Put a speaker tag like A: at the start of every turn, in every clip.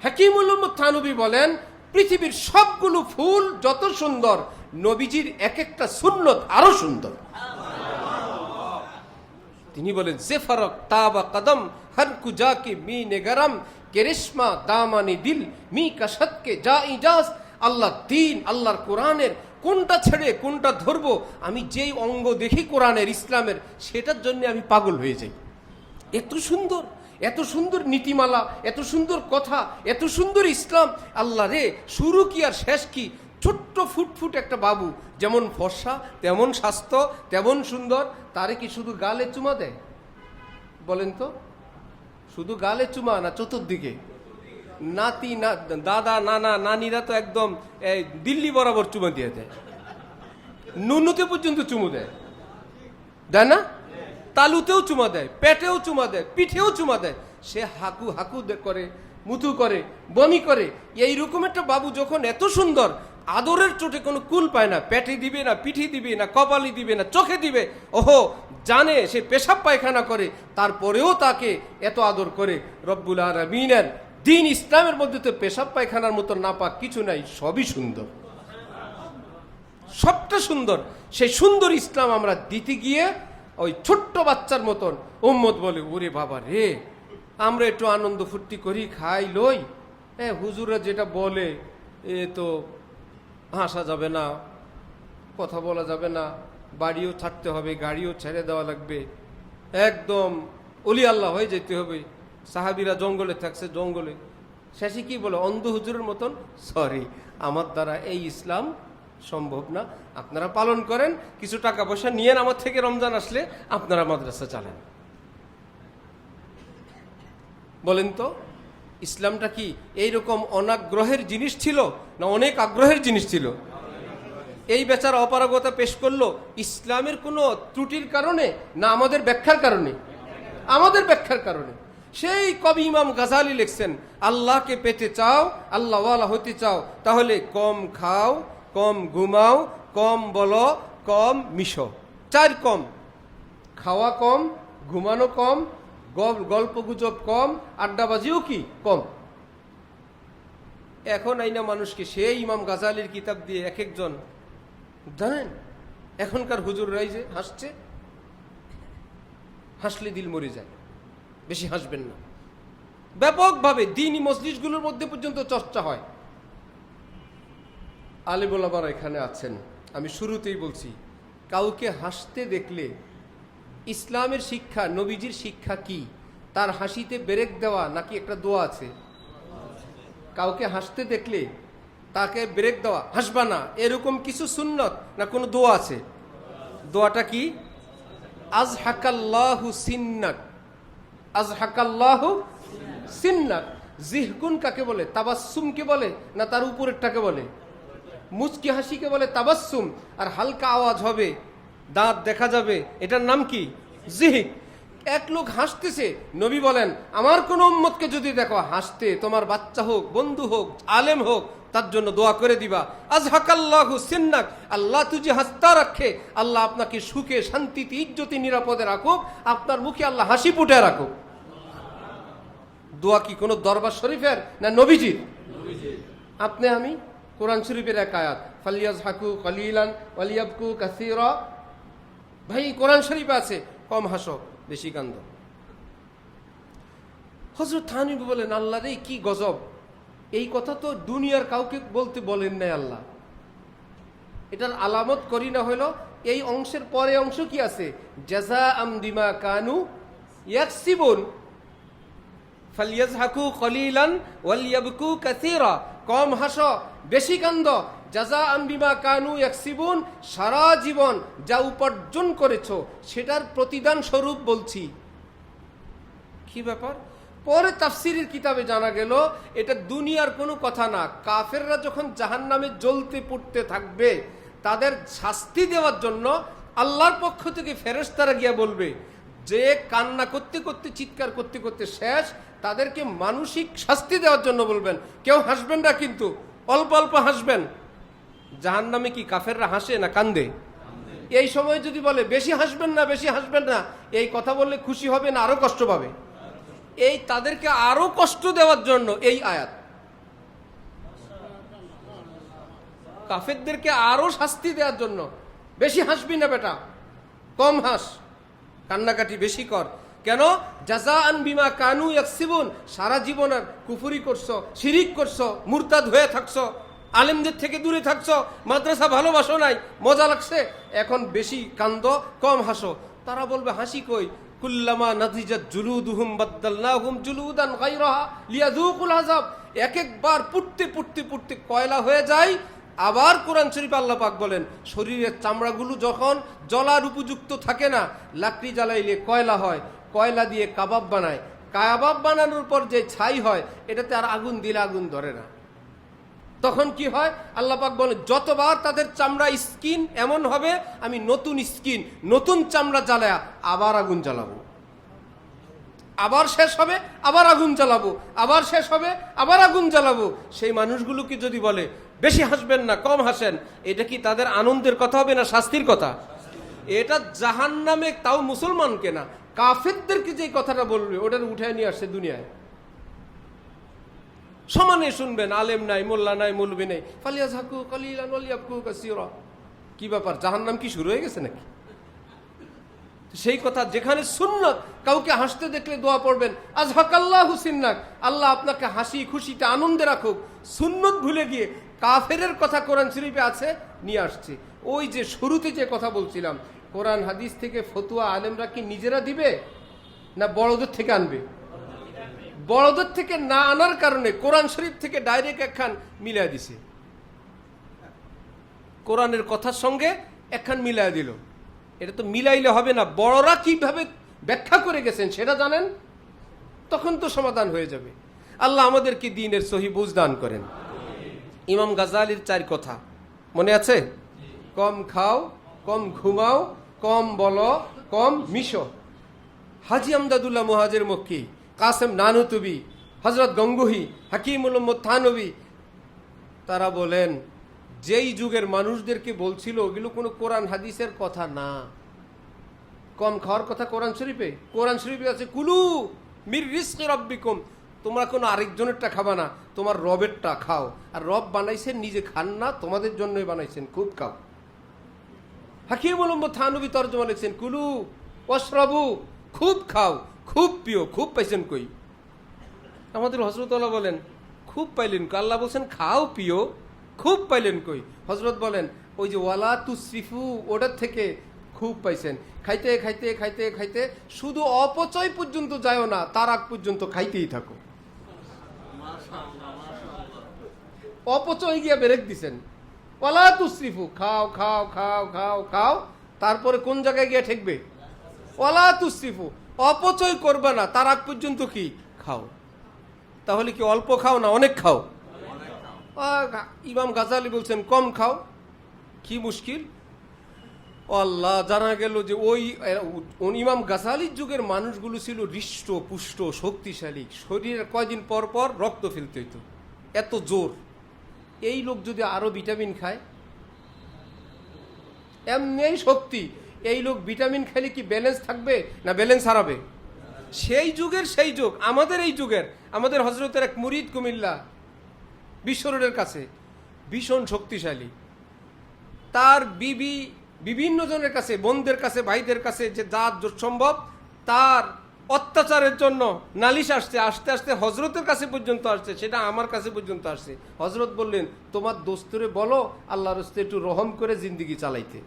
A: হাকিমুল উম্মত থানভী বলেন, পৃথিবীর সবগুলো ফুল যত সুন্দর, নবীজির এক একটা সুন্নত আরো সুন্দর। তিনি বলেন, জেফারক তাবা কদম হর কুজাকে মি নেগরম কেরেশমা দামানি দিল মি কাশতকে যা ইজাজ। আল্লাহ দিন, আল্লাহর কোরআনের কোনটা ছেড়ে কোনটা ধরবো, আমি যেই অঙ্গ দেখি কোরআনের, ইসলামের, সেটার জন্য আমি পাগল হয়ে যাই। এত সুন্দর, এত সুন্দর নীতিমালা, এত সুন্দর কথা, এত সুন্দর ইসলাম। আল্লাহ রে, শুরু কি আর শেষ কি? ছোট্ট ফুটফুট একটা বাবু, যেমন ফর্সা তেমন স্বাস্থ্য তেমন সুন্দর, তারে কি শুধু গালে চুমা দেয়? বলেন তো, শুধু গালে চুমা না চতুর্দিকে? নাতি না দাদা নানা নানিরা তো একদম দিল্লি বরাবর চুমা দিয়ে দেয়, নুনুতে পর্যন্ত চুমু দেয়, দেয় না? তালুতেও চুমা দেয়, পেটেও চুমা দেয়, পিঠেও চুমা দেয়। সে হাকু হাকু করে, মুতু করে, বমি করে। এইরকম একটা বাবু যখন এত সুন্দর, আদরের চোটে কোনো কুল পায় না, পেটে দিবে না, পিঠে দিবে না, কপালে দিবে না, চোখে দিবে, ওহো জানে সে পেশাব পায়খানা করে, তারপরেও তাকে এত আদর করে। রব্বুল আলামিনের দিন ইসলামের মধ্যে তো পেশাব পায়খানার মতো নাপাক কিছু নাই, সবই সুন্দর, সবটা সুন্দর। সেই সুন্দর ইসলাম আমরা দিতে গিয়ে ওই ছোট্ট বাচ্চার মতন উম্মত বলে, ওরে বাবা রে, আমরা একটু আনন্দ ফুর্তি করি, খাই লই, হুজুরা যেটা বলে এ তো হাসা যাবে না, কথা বলা যাবে না, বাড়িও ছাড়তে হবে, গাড়িও ছেড়ে দেওয়া লাগবে, একদম অলি আল্লাহ হয়ে যেতে হবে। সাহাবিরা জঙ্গলে থাকছে, জঙ্গলে শেষে কি বলে, অন্ধ হুজুরের মতন, সরি আমার দ্বারা এই ইসলাম সম্ভব না, আপনারা পালন করেন, কিছু টাকা পয়সা নিয়েন আমার থেকে, রমজান আসলে আপনারা মাদ্রাসা চালান। বলেন তো, ইসলামটা কি এইরকম অনাগ্রহের জিনিস ছিল না অনেক আগ্রহের জিনিস ছিল? এই বেচারা অপারগতা পেশ করলো ইসলামের কোনো ত্রুটির কারণে না আমাদের ব্যাখ্যার কারণে? আমাদের ব্যাখ্যার কারণে। সেই কবি ইমাম গাজালি লিখছেন, আল্লাহকে পেতে চাও, আল্লাহওয়ালা হতে চাও, তাহলে কম খাও, কম ঘুমাও, কম বলো, কম মিশো। চার কম: খাওয়া কম, ঘুমানো কম, গল্প গুজব কম, আড্ডাবাজিও কি কম। এখন আইনা মানুষকে সেই ইমাম গাজালির কিতাব দিয়ে এক একজন, জানেন এখনকার হুজুররাই যে হাসছে, হাসলে দিল মরে যায়, বেশি হাসবেন না। ব্যাপকভাবে দ্বীনি মজলিসগুলোর মধ্যে পর্যন্ত চর্চা হয়। আলেম ওলামারা এখানে আছেন, আমি শুরুতেই বলছি, কাউকে হাসতে দেখলে ইসলামের শিক্ষা, নবীজির শিক্ষা কি? তার হাসিতে ব্রেক দেওয়া নাকি একটা দোয়া আছে? কাউকে হাসতে দেখলে তাকে ব্রেক দেওয়া, হাসবা না, এরকম কিছু সুন্নত না কোনো দোয়া আছে? দোয়াটা কি? আজহাকাল্লাহু সিন্নাক, আজহাকাল্লাহু সিন্নাক। জিহকুন কাকে বলে? তাবাসসুমকে বলে না তার উপরেরটাকে বলে? মুচকি হাসিকে বলে তাবাসসুম, আর হালকা আওয়াজ হবে, দাঁত দেখা যাবে, এটার নাম কি? জিহিক। এক লোক হাসতেছে, নবী বলেন, আমার কোন উম্মতকে যদি দেখো হাসতে, তোমার বাচ্চা হোক, বন্ধু হোক, আলেম হোক, তার জন্য দোয়া করে দিবা, আজহাকাল্লাহু সিন্নাক, আল্লাহ তুঝে হাসতা রাখে, আল্লাহ আপনাকে সুখে, শান্তিতে, ইজ্জতে, নিরাপদে রাখুক, আপনার মুখে আল্লাহ হাসি ফুটে রাখুক। দোয়া কি কোন দরবার শরীফের না নবীজির? আপনি আমি কোরআন শরীফের এক আয়াত, ফালিয়াজহাকু কলিলান ওয়ালিয়াবকু কাসীরা। ভাই কোরআন শরীফে আছে, কম হাসো, বেশি কান্দ। হযরত থানভী বলেন, আল্লাহ রে কি গজব, এই কথা তো দুনিয়ার কাউকে বলতে বলেন নাই আল্লাহ। এটার আলামত করি না হলো এই অংশের পরে অংশ কি আছে? জাযাআম বিমা কানু ইয়াকসিবুন, ফালিয়াজহাকু কলিলান ওয়ালিয়াবকু কাসীরা। কম হাসো, বেশি কান্দ, জাযাআম বিমা কানু ইয়াকসিবুন, সারা জীবন যা উপার্জন করেছো সেটার প্রতিদান স্বরূপ বলছি। কি ব্যাপার? পরে তাফসীরের কিতাবে জানা গেল এটা দুনিয়ার কোনো কথা না। কাফেররা যখন জাহান্নামে জ্বলতে পুড়তে থাকবে, তাদের শাস্তি দেওয়ার জন্য আল্লাহর পক্ষ থেকে ফেরেশতারা গিয়া বলবে, যে কান্না করতে করতে, চিৎকার করতে করতে শেষ, তাদেরকে মানসিক শাস্তি দেওয়ার জন্য বলবেন। কেউ হাসবেন না, কিন্তু অল্প অল্প হাসবেন। জাহান্নামে কি কাফেররা হাসে না কান্দে? এই সময় যদি বলে বেশি হাসবেন না, বেশি হাসবেন না, এই কথা বললে খুশি হবে না আরো কষ্ট পাবে? এই তাদেরকে আরো কষ্ট দেওয়ার জন্য এই আয়াত। কাফেরদেরকে আরো শাস্তি দেওয়ার জন্য। বেশি হাসবি না বেটা, কম হাস, কান্নাকাটি বেশি কর। কেন? জাযাআন বিমা কানু ইয়াকসিবুন। সারা জীবন আর কুফরি করছো, শিরিক করছো, মুরতাদ হয়ে থাকছো, আলেমদের থেকে দূরে থাকছো, মাদ্রাসা ভালোবাসো নাই, মজা লাগছে, এখন বেশি কান্দো, কম হাসো। তারা বলবে হাসি কই? কুল্লামা নাদিজাত জুলুদুহুম বাদদালনাহুম জুলুদান গায়রাহা লিয়াযুকুল আযাব। এক একবার পুড়তে পুড়তে পুড়তে কয়লা হয়ে যায়। আবার কোরআন শরীফ আল্লাহ পাক বলেন, শরীরের চামড়াগুলো যখন জ্বলার উপযুক্ত থাকে না, লাকড়ি জ্বালাইলে কয়লা হয়, কয়লা দিয়ে কাবাব বানায়, কাবাব বানানোর পর যে ছাই হয়, এটাতে আর আগুন দিলে আগুন ধরে না। তখন কি হয়? আল্লাহ পাক বলেন, যতবার তাদের চামড়া স্কিন এমন হবে, আমি নতুন স্কিন, নতুন চামড়া জ্বালায়া আবার আগুন জ্বালাবো। আবার শেষ হবে, আবার আগুন জ্বালাবো, আবার শেষ হবে, আবার আগুন জ্বালাবো। সেই মানুষগুলোকে যদি বলে বেশি হাসবেন না, কম হাসেন, এটা কি তাদের আনন্দের কথা হবে না শাস্তির কথা? এটা জাহান্নামে, তাও মুসলমানকে না, কাফেরদেরকে যে কথাটা বলবে ওটা উঠে নিয়ে আসছে দুনিয়ায়। সমানে শুনবেন, আলেম নাই, মোল্লা নাই, মৌলবি নেই, ফালিয়াযহাকু কালিলান ওয়ালিয়াবকু কাসীরা। কি ব্যাপার, জাহান্নাম কি শুরু হয়ে গেছে নাকি? সেই কথা, যেখানে সুন্নত, কাউকে হাসতে দেখলে দোয়া পড়বেন, আযহাকাল্লাহু সিন্নাক, আল্লাহ আপনাকে হাসি খুশিতে আনন্দে রাখুক। সুন্নত ভুলে গিয়ে কাফেরের কথা কোরআন শরীফে আছে, নিয়ে আসছে। ওই যে শুরুতে যে কথা বলছিলাম, কোরআন হাদিস থেকে ফতুয়া আলেমরা কি নিজেরা দিবে না বড়দের থেকে আনবে? বড়দের থেকে না আনার কারণে কোরআন শরীফ থেকে ডাইরেক্ট একখান মিলাই দিছে, কোরআনের কথার সঙ্গে একখান মিলাই দিল। এটা তো মিলাইলে হবে না, বড়রা কিভাবে ব্যাখ্যা করে গেছেন সেটা জানেন, তখন তো সমাধান হয়ে যাবে। আল্লাহ আমাদেরকে দ্বীনের সহি বুঝ দান করেন। ইমাম গাজালির 4 কথা মনে আছে? কম খাও, কম ঘুমাও, কম বলো, কম মিশো। হাজি আমদাদুল্লাহ মুহাজির মক্কি, কাসেম নানুতুবি, হযরত গঙ্গুহি, হাকিমুল উম্মত থানবী, তারা বলেন যেই যুগের মানুষদেরকে বলছিল ওগুলো কোনো কোরআন হাদিসের কথা না। কম খাওয়ার কথা কোরআন শরীফে, কোরআন শরীফে আছে কুলু মির রিজকি রাব্বিকুম, তোমরা কোনো আরেকজনেরটা খাবা না, তোমার রবেরটা খাও। আর রব বানাইছেন, নিজে খান না, তোমাদের জন্যই বানাইছেন, খুব খাও। হাকিমুল উম্মত থানবী তরজমা লিখছেন কুলু ওয়াশরাবু, খুব খাও, খুব পিও। খুব পাইছেন কই? আমাদের হযরত আল্লাহ বলেন খুব পাইলেন কই? আল্লাহ বলছেন খাও পিও, খুব পাইলেন কই? হযরত বলেন ওই যে ওয়ালা তুসরিফু, ওটার থেকে খুব পাইছেন। খাইতে খাইতে খাইতে খাইতে শুধু অপচয় পর্যন্ত যায়ও না, তার আগ পর্যন্ত খাইতেই থাকো। অপচয় গিয়া ব্রেক দিছেন। ওয়ালা তুসরিফু, খাও খাও খাও খাও খাও, তারপরে কোন জায়গায় গিয়ে ঠেকবে? ওয়ালা তুসরিফু, অপচয় করবে না, তার আগ পর্যন্ত কি খাও। তাহলে কি অল্প খাও না অনেক খাও? ইমাম গাজালি বলছেন কম খাও। কি মুশকিল! আল্লাহ, জানা গেল যে ওই ইমাম গাজালির যুগের মানুষগুলো ছিল হৃষ্ট পুষ্ট শক্তিশালী, শরীরে কয়দিন পর পর রক্ত ফেলতে হইতো, এত জোর। এই লোক যদি আরো ভিটামিন খায়, এমনি শক্তি, এই লোক ভিটামিন খেলে কি ব্যালেন্স থাকবে না ব্যালেন্স হারাবে? সেই যুগের সেই যুগ, আমাদের এই যুগের, আমাদের হযরতের এক মুরিদ কুমিল্লা বিশ্বরোডের কাছে, ভীষণ শক্তিশালী। তার বিবি বিভিন্ন জনের কাছে, বোনদের কাছে, ভাইদের কাছে, যে যার সম্ভব তার অত্যাচারের জন্য নালিশ আসছে, আস্তে আস্তে হযরতের কাছে পর্যন্ত আসছে, সেটা আমার কাছে পর্যন্ত আসছে। হযরত বললেন তোমার দোস্তরে বলো আল্লাহর রাস্তায় একটু রহম করে জিন্দেগি চালাইতে।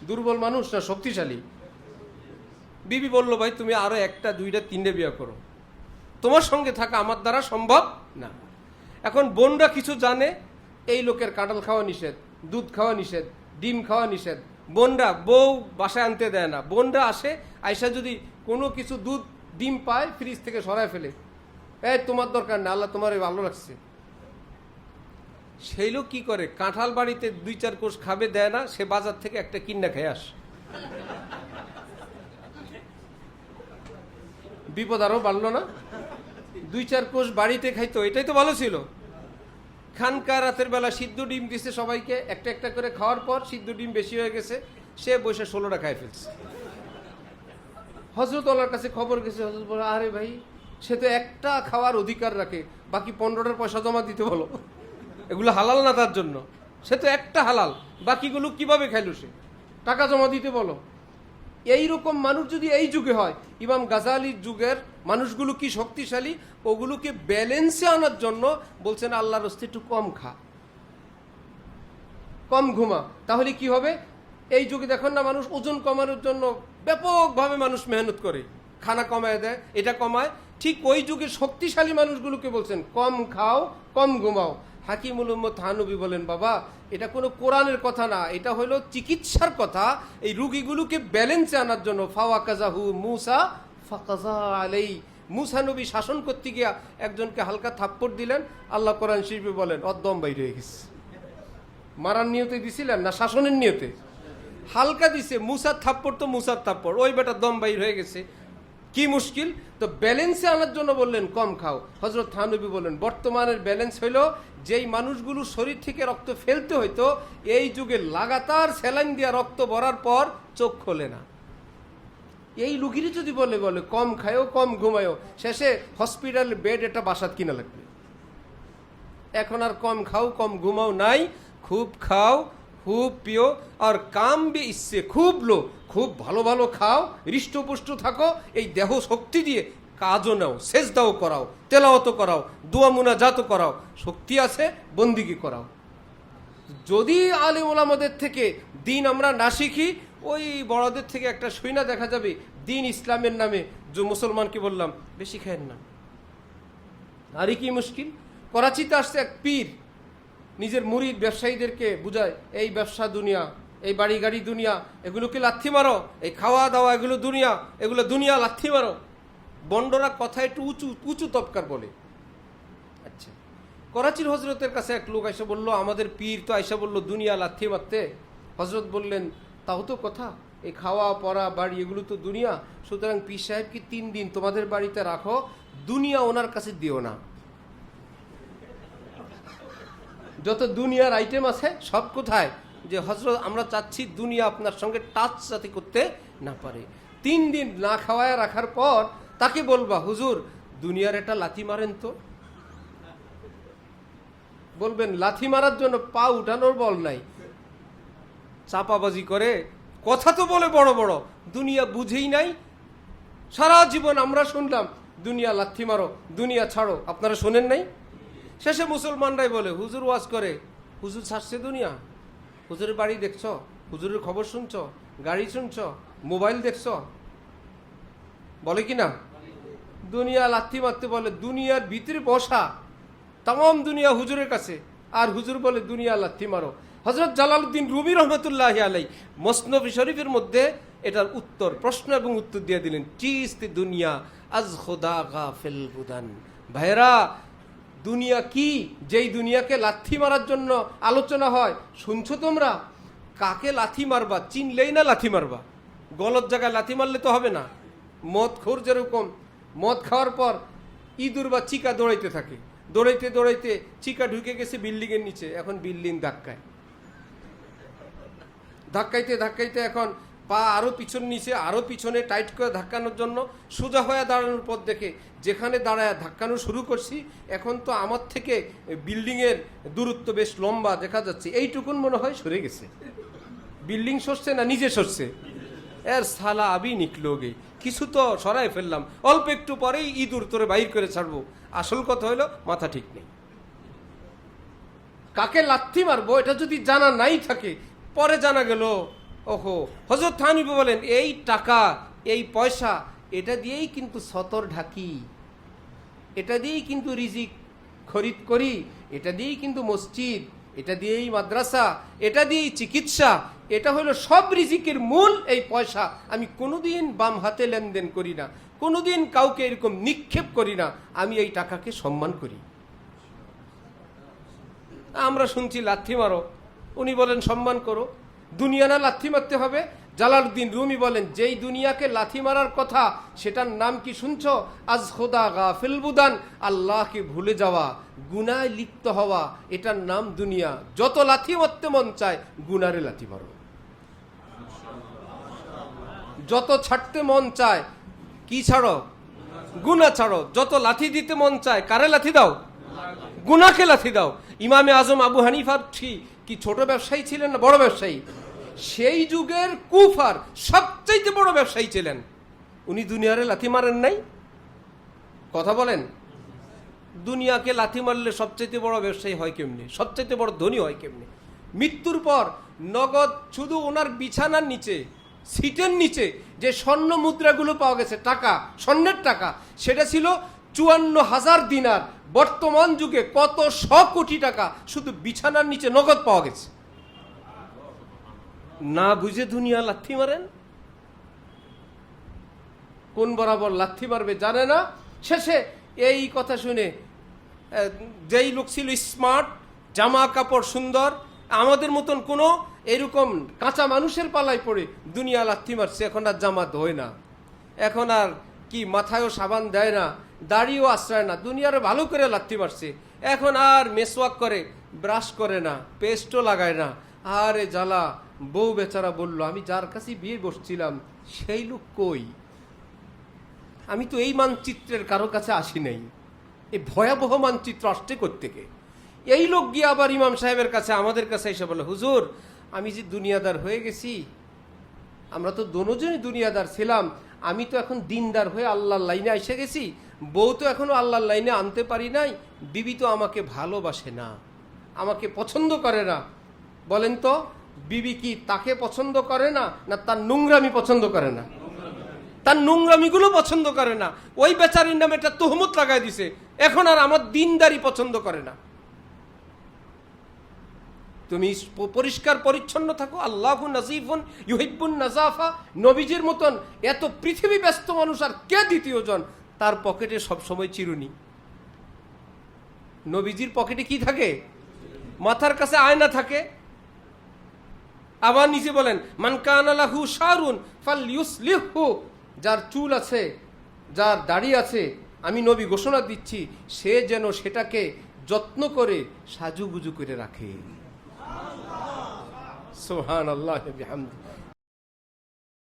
A: দুর্বল মানুষ না শক্তিশালী? বিবি বলল ভাই তুমি আরো 1টা 2টা 3টে বিয়ে করো, তোমার সঙ্গে থাকা আমার দ্বারা সম্ভব না। এখন বোনরা কিছু জানে, এই লোকের কাঁঠাল খাওয়া নিষেধ, দুধ খাওয়া নিষেধ, ডিম খাওয়া নিষেধ। বোনরা, বউ বাসায় আনতে দেয় না, বোনরা আসে, আয়সা যদি কোনো কিছু দুধ ডিম পায় ফ্রিজ থেকে সরায় ফেলে, এই তোমার দরকার না, আল্লাহ তোমার ভালো লাগছে। সেই লোক কি করে, কাঁঠাল বাড়িতে 2-4 কোষ খাবে, দেয় না, সে বাজার থেকে একটা কিন্না খেয়ে আসে। বিপদ আরো বাড়লো না? 2-4 কোষ বাড়িতে খাইতো, এটাই তো ভালো ছিল। খানকা রাতের বেলা সিদ্ধ ডিম দিছে সবাইকে, একটা একটা করে খাওয়ার পর সিদ্ধ ডিম বেশি হয়ে গেছে, সে বসে 16টা খাই ফেলছে। হযরত আল্লাহর কাছে খবর গেছে, হযরত বলে আরে ভাই সে তো একটা খাওয়ার অধিকার রাখে, বাকি 15টার পয়সা জমা দিতে বলো। এগুলো হালাল না তার জন্য, সে তো একটা হালাল, বাকিগুলো কিভাবে খাইলো সে? টাকা জমা দিতে বলো। এইরকম মানুষ যদি এই যুগে হয়, ইমাম গাজালির যুগের মানুষগুলো কি শক্তিশালী, ওগুলোকে ব্যালেন্সে আনার জন্য বলছেন আল্লাহর রাস্তায় একটু কম খা, কম ঘুমা, তাহলে কি হবে? এই যুগে দেখুন না, মানুষ ওজন কমানোর জন্য ব্যাপকভাবে মানুষ মেহনত করে, খানা কমায় দেয়, এটা কমায়। ঠিক ওই যুগে শক্তিশালী মানুষগুলোকে বলছেন কম খাও, কম ঘুমাও। হাকিমুল উম্মত থানবী বলেন, বাবা এটা কোনো কোরআনের কথা না, এটা হলো চিকিৎসার কথা। এই রুগীগুলোকে ব্যালেন্সে আনার জন্য ফাওয়াকাজাহু মুসা ফাকাজা আলাই, মুসা নবী শাসন করতে গিয়া একজনকে হালকা থাপ্পড় দিলেন, আল্লাহ কোরআন শরীফে বলেন অদম বাইরে হয়ে গেছে। মারার নিয়তে দিছিলেন না শাসনের নিয়তে? হালকা দিছে, মুসার থাপ্পড় তো মুসার থাপ্পড়, ওই বেটা দম বাইর হয়ে গেছে। কি মুশকিল! তো ব্যালেন্সে আনার জন্য বললেন কম খাও। হযরত থানবী বলেন বর্তমানের ব্যালেন্স হইল, যেই মানুষগুলো শরীর থেকে রক্ত ফেলতে হইতো, এই যুগে লাগাতার স্যালাইন দিয়া রক্ত ভরার পর চোখ খোলে না। এই রুগীরই যদি বলে কম খায়ও, কম ঘুমায়ও, শেষে হসপিটাল বেড একটা বাসাত কিনা লাগবে। এখন আর কম খাও কম ঘুমাও নাই, খুব খাও খুব পিও, আর কাম বি ইচ্ছে, খুব লো, খুব ভালো ভালো খাও, হৃষ্টপুষ্ট থাকো, এই দেহ শক্তি দিয়ে কাজও নাও, সেজদাও করাও, তেলাওয়াত করাও, দোয়া মুনাজাত করাও, শক্তি আছে বন্দিগি করাও। যদি আলেম ওলামাদের থেকে দিন আমরা না শিখি, ওই বড়দের থেকে একটা সৈনা দেখা যাবে দিন ইসলামের নামে, যে মুসলমানকে বললাম বেশি খায়েন না। আরে কি মুশকিল! করাচিতে আসছে এক পীর, নিজের মুরিদ ব্যবসায়ীদেরকে বুঝায়, এই ব্যবসা দুনিয়া, এই বাড়ি গাড়ি দুনিয়া, এগুলোকে লাথি মারো, এই খাওয়া দাওয়া এগুলো দুনিয়া, এগুলো দুনিয়া, লাথি মারো। বন্ডরা কথা একটু উঁচু উঁচু তবকার বলে। আচ্ছা, করাচির হজরতের কাছে এক লোক এসে বললো, আমাদের পীর তো এসে বললো দুনিয়া, লাথি মারতে। হজরত বললেন, তাও তো কথা, এই খাওয়া পড়া বাড়ি এগুলো তো দুনিয়া, সুতরাং পীর সাহেব কি 3 দিন তোমাদের বাড়িতে রাখো, দুনিয়া ওনার কাছে দিও না। যত দুনিয়ার আইটেম আছে সব কোথায়? যে হজরত আমরা চাচ্ছি দুনিয়া আপনার সঙ্গে টাচ যাতে করতে না পারে। 3 দিন না খাওয়ায় রাখার পর তাকে বলবা, হুজুর দুনিয়ার একটা লাথি মারেন তো। বলবেন লাথি মারার জন্য পা উঠানোর বল নাই, চাপাবাজি করে, কথা তো বলে বড় বড়, দুনিয়া বুঝেই নাই। সারা জীবন আমরা শুনলাম দুনিয়া লাথি মারো, দুনিয়া ছাড়ো, আপনারা শোনেন নাই? শেষে মুসলমানরাই বলে, হুজুর ওয়াজ করে, হুজুর ছাড়ছে দুনিয়া, হুজুরের বাড়ি দেখছ, হুজুরের খবর শুনছ, গাড়ি শুনছ, মোবাইল দেখছ, বলে কি না? দুনিয়া লাথি মারতে বলে, দুনিয়ার ভিতরে বসা, তাম দুনিয়া হুজুরের কাছে, আর হুজুর বলে দুনিয়া লাথি মারো। হযরত জালালউদ্দিন রুমি রহমতুল্লাহ আলাই মসনদ শরীফের মধ্যে এটার উত্তর, প্রশ্ন এবং উত্তর দিয়ে দিলেন, চিস্তি দুনিয়া আজ খোদা গাফিল বুদান। ভাইরা, দুনিয়া কি, যেই দুনিয়াকে লাথি মারার জন্য আলোচনা হয়, শুনছো তোমরা? কাকে লাথি মারবা চিনলেই না লাথি মারবা, গলত জায়গায় লাথি মারলে তো হবে না। মদ খোর যেরকম মদ খাওয়ার পর ইঁদুর বা চিকা দৌড়াইতে থাকে, দৌড়াইতে দৌড়াইতে চিকা ঢুকে গেছে বিল্ডিংয়ের নিচে, এখন বিল্ডিং ধাক্কায়, ধাক্কাইতে ধাক্কাইতে এখন পা আরো পিছন নিচে, আরো পিছনে টাইট করে ধাক্কানোর জন্য সোজা হয়ে দাঁড়ানোর পর দেখে যেখানে দাঁড়ায় ধাক্কানো শুরু করছি, এখন তো আমার থেকে বিল্ডিংয়ের দূরত্ব বেশ লম্বা দেখা যাচ্ছে, এইটুকুন মনে হয় সরে গেছে। বিল্ডিং সরছে না নিজে সরছে? এর সালা আবি নিকলোগে, কিছু তো সরাই ফেললাম, অল্প একটু পরেই ইঁদুর তোরে বাইর করে ছাড়বো। আসল কথা হলো মাথা ঠিক নেই। কাকে লাথি মারবো এটা যদি জানা নাই থাকে, পরে জানা গেল, ওহো। হযরত থানবী বলেন, এই টাকা, এই পয়সা, এটা দিয়েই কিন্তু সতর ঢাকি, এটা দিয়েই কিন্তু রিজিক খরিদ করি, এটা দিয়েই কিন্তু মসজিদ, এটা দিয়েই মাদ্রাসা, এটা দিয়েই চিকিৎসা, এটা হলো সব রিজিকের মূল এই পয়সা। আমি কোনোদিন বাম হাতে লেনদেন করি না, কোনোদিন কাউকে এরকম নিক্ষেপ করি না, আমি এই টাকাকে সম্মান করি। আমরা শুনছি লাথি মারো, উনি বলেন সম্মান করো। দুনিয়া না লাথি মারতে হবে? জালালউদ্দিন রুমি বলেন, যেই দুনিয়াকে লাথি মারার কথা সেটার নাম কি শুনছ? আজ খোদা গাফিল বুদান, আল্লাহকে ভুলে যাওয়া, গুনায় লিপ্ত হওয়া, এটার নাম দুনিয়া। যত লাথি মারতে মন চায় গুনারে লাথি মারো, যত ছাড়তে মন চায় কি ছাড়ো? গুনাহ ছাড়ো। যত লাথি দিতে মন চায় কারে লাথি দাও? গুনাহকে লাথি দাও। ইমামে আজম আবু হানিফা কি ছোট ব্যবসায়ী ছিলেন না বড় ব্যবসায়ী? সেই যুগের কুফার সবচেয়ে বড় ব্যবসায়ী ছিলেন। উনি দুনিয়ারে লাথি মারেন নাই? কথা বলেন। দুনিয়াকে লাথি মারলে সবচেয়ে বড় ব্যবসায়ী হয় কেমনে? সবচেয়ে বড় ধনী হয় কেমনে? মৃত্যুর পর নগদ শুধু ওনার বিছানার নিচে, সিটের নিচে যে স্বর্ণ মুদ্রাগুলো পাওয়া গেছে, টাকা, স্বর্ণের টাকা, সেটা ছিল 54,000 দিনার। বর্তমান যুগে কত 100 কোটি টাকা শুধু বিছানার নিচে নগদ পাওয়া গেছে। না বুঝে দুনিয়া লাথি মারেন। কোন বরাবর লাথি মারবে জানে না। শেষে এই কথা শুনে যেই লোক ছিল স্মার্ট, জামা কাপড় সুন্দর, আমাদের মতন কোনো এরকম কাঁচা মানুষের পালায় পড়ে দুনিয়া লাথি মারছে। এখন আর জামা ধোয় না, এখন আর কি মাথায়ও সাবান দেয় না, দাড়িও আশ্রয় না, দুনিয়ারে ভালো করে লাথি মারছে। এখন আর মেসওয়াক করে, ব্রাশ করে না, পেস্টও লাগায় না। আরে জ্বালা। বউ বেচারা বলল, আমি যার কাছে বিয়ে বসছিলাম সেই লোক কই? আমি তো এই মানচিত্রের কারো কাছে আসি নাই। এই ভয়াবহ মানচিত্র আসছে কোত্থেকে? এই লোক গিয়ে আবার ইমাম সাহেবের কাছে, আমাদের কাছে এসে বলে, হুজুর আমি যে দুনিয়াদার হয়ে গেছি, আমরা তো দুজনই দুনিয়াদার ছিলাম, আমি তো এখন দিনদার হয়ে আল্লাহর লাইনে এসে গেছি, বউ তো এখনো আল্লাহর লাইনে আনতে পারি নাই, বিবি তো আমাকে ভালোবাসে না, আমাকে পছন্দ করে না। বলেন তো, বিবি কি তাকে পছন্দ করে না, না তার নোংরামি পছন্দ করে না? তার নোংরামিগুলো পছন্দ করে না। ওই বেচারির নামে একটা তহমত লাগাই দিছে, এখন আর আমার দিনদারি পছন্দ করে না। তুমি পরিষ্কার পরিচ্ছন্ন থাকো, আল্লাহু নাজিফুন ইউহিব্বুন নাজাফা। নবীজির মতন এত পৃথিবী ব্যস্ত মানুষ আর কে দ্বিতীয় জন? তার পকেটে সব সময় চিরুনি। নবীজির পকেটে কি থাকে? মাথার কাছে আয়না থাকে। আবার নিচে বলেন, মান কানা লাহু শারুন ফালইউসলিহু। যার চুল আছে, যার দাড়ি আছে, আমি নবী ঘোষণা দিচ্ছি সে যেন সেটাকে যত্ন করে সাজুগুজু করে রাখে। সুবহানাল্লাহ বিহামদি।